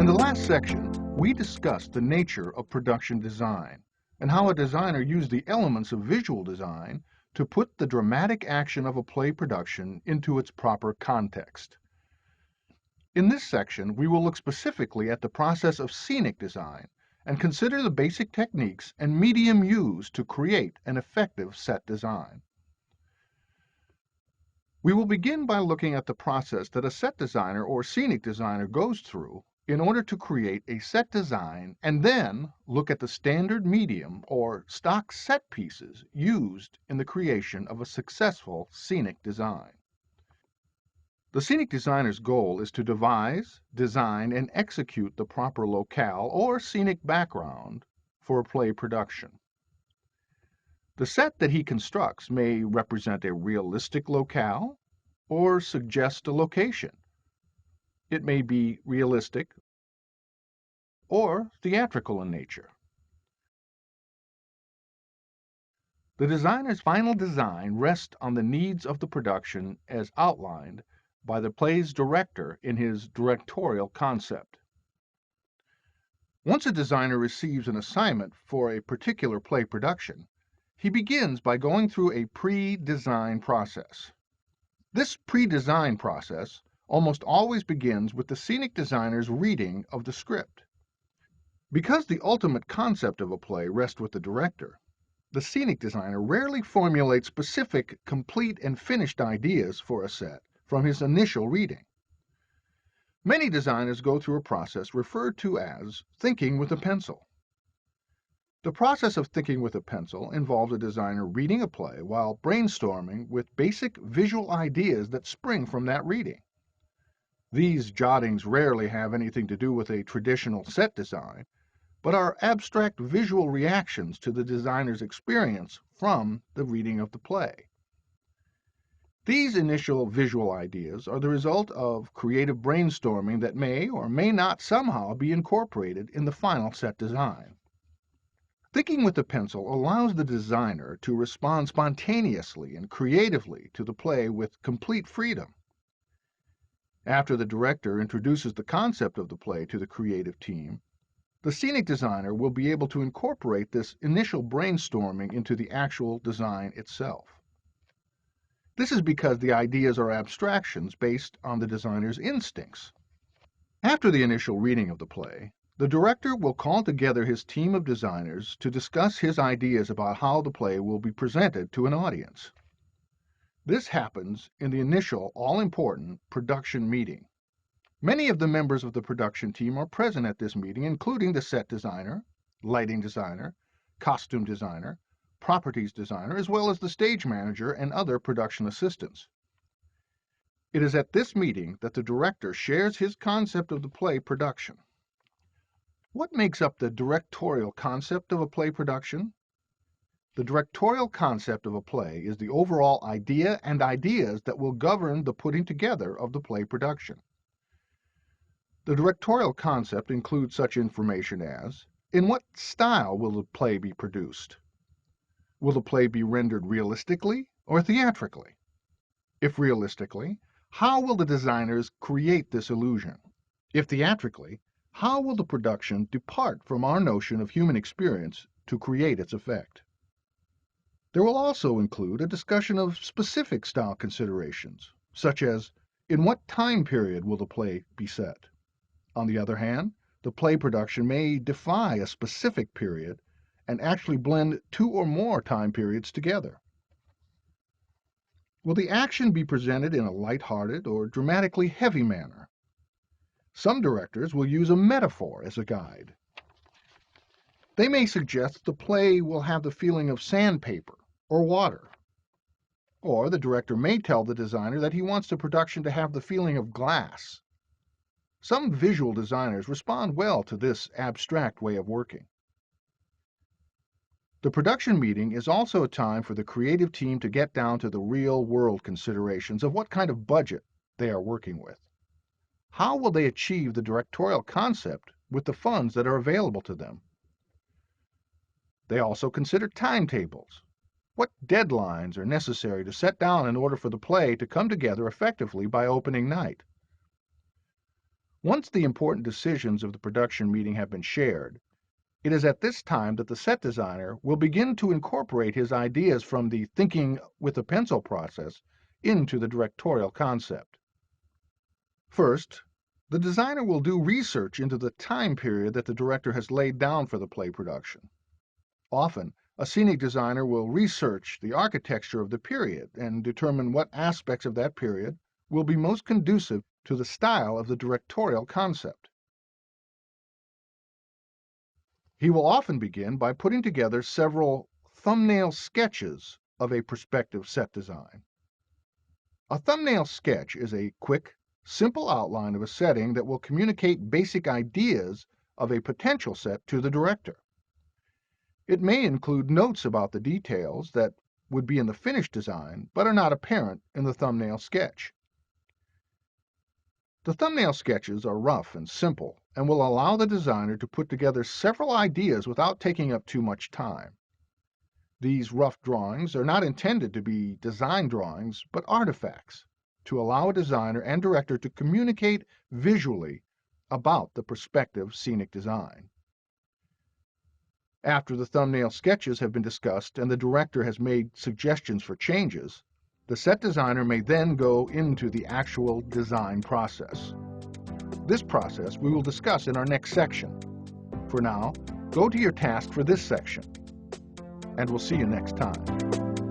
In the last section, we discussed the nature of production design and how a designer used the elements of visual design to put the dramatic action of a play production into its proper context. In this section, we will look specifically at the process of scenic design and consider the basic techniques and medium used to create an effective set design. We will begin by looking at the process that a set designer or scenic designer goes through in order to create a set design, and then look at the standard medium or stock set pieces used in the creation of a successful scenic design. The scenic designer's goal is to devise, design, and execute the proper locale or scenic background for a play production. The set that he constructs may represent a realistic locale or suggest a location. It may be realistic or theatrical in nature. The designer's final design rests on the needs of the production as outlined by the play's director in his directorial concept. Once a designer receives an assignment for a particular play production, he begins by going through a pre-design process. This pre-design process almost always begins with the scenic designer's reading of the script. Because the ultimate concept of a play rests with the director, the scenic designer rarely formulates specific, complete, and finished ideas for a set from his initial reading. Many designers go through a process referred to as thinking with a pencil. The process of thinking with a pencil involves a designer reading a play while brainstorming with basic visual ideas that spring from that reading. These jottings rarely have anything to do with a traditional set design, but are abstract visual reactions to the designer's experience from the reading of the play. These initial visual ideas are the result of creative brainstorming that may or may not somehow be incorporated in the final set design. Thinking with the pencil allows the designer to respond spontaneously and creatively to the play with complete freedom. After the director introduces the concept of the play to the creative team, the scenic designer will be able to incorporate this initial brainstorming into the actual design itself. This is because the ideas are abstractions based on the designer's instincts. After the initial reading of the play, the director will call together his team of designers to discuss his ideas about how the play will be presented to an audience. This happens in the initial, all-important production meeting. Many of the members of the production team are present at this meeting, including the set designer, lighting designer, costume designer, properties designer, as well as the stage manager and other production assistants. It is at this meeting that the director shares his concept of the play production. What makes up the directorial concept of a play production? The directorial concept of a play is the overall idea and ideas that will govern the putting together of the play production. The directorial concept includes such information as, in what style will the play be produced? Will the play be rendered realistically or theatrically? If realistically, how will the designers create this illusion? If theatrically, how will the production depart from our notion of human experience to create its effect? There will also include a discussion of specific style considerations, such as, in what time period will the play be set? On the other hand, the play production may defy a specific period and actually blend two or more time periods together. Will the action be presented in a light-hearted or dramatically heavy manner? Some directors will use a metaphor as a guide. They may suggest the play will have the feeling of sandpaper or water. Or the director may tell the designer that he wants the production to have the feeling of glass. Some visual designers respond well to this abstract way of working. The production meeting is also a time for the creative team to get down to the real-world considerations of what kind of budget they are working with. How will they achieve the directorial concept with the funds that are available to them? They also consider timetables. What deadlines are necessary to set down in order for the play to come together effectively by opening night? Once the important decisions of the production meeting have been shared, it is at this time that the set designer will begin to incorporate his ideas from the thinking with a pencil process into the directorial concept. First, the designer will do research into the time period that the director has laid down for the play production. Often, a scenic designer will research the architecture of the period and determine what aspects of that period will be most conducive to the style of the directorial concept. He will often begin by putting together several thumbnail sketches of a prospective set design. A thumbnail sketch is a quick, simple outline of a setting that will communicate basic ideas of a potential set to the director. It may include notes about the details that would be in the finished design but are not apparent in the thumbnail sketch. The thumbnail sketches are rough and simple and will allow the designer to put together several ideas without taking up too much time. These rough drawings are not intended to be design drawings, but artifacts to allow a designer and director to communicate visually about the prospective scenic design. After the thumbnail sketches have been discussed and the director has made suggestions for changes, the set designer may then go into the actual design process. This process we will discuss in our next section. For now, go to your task for this section, and we'll see you next time.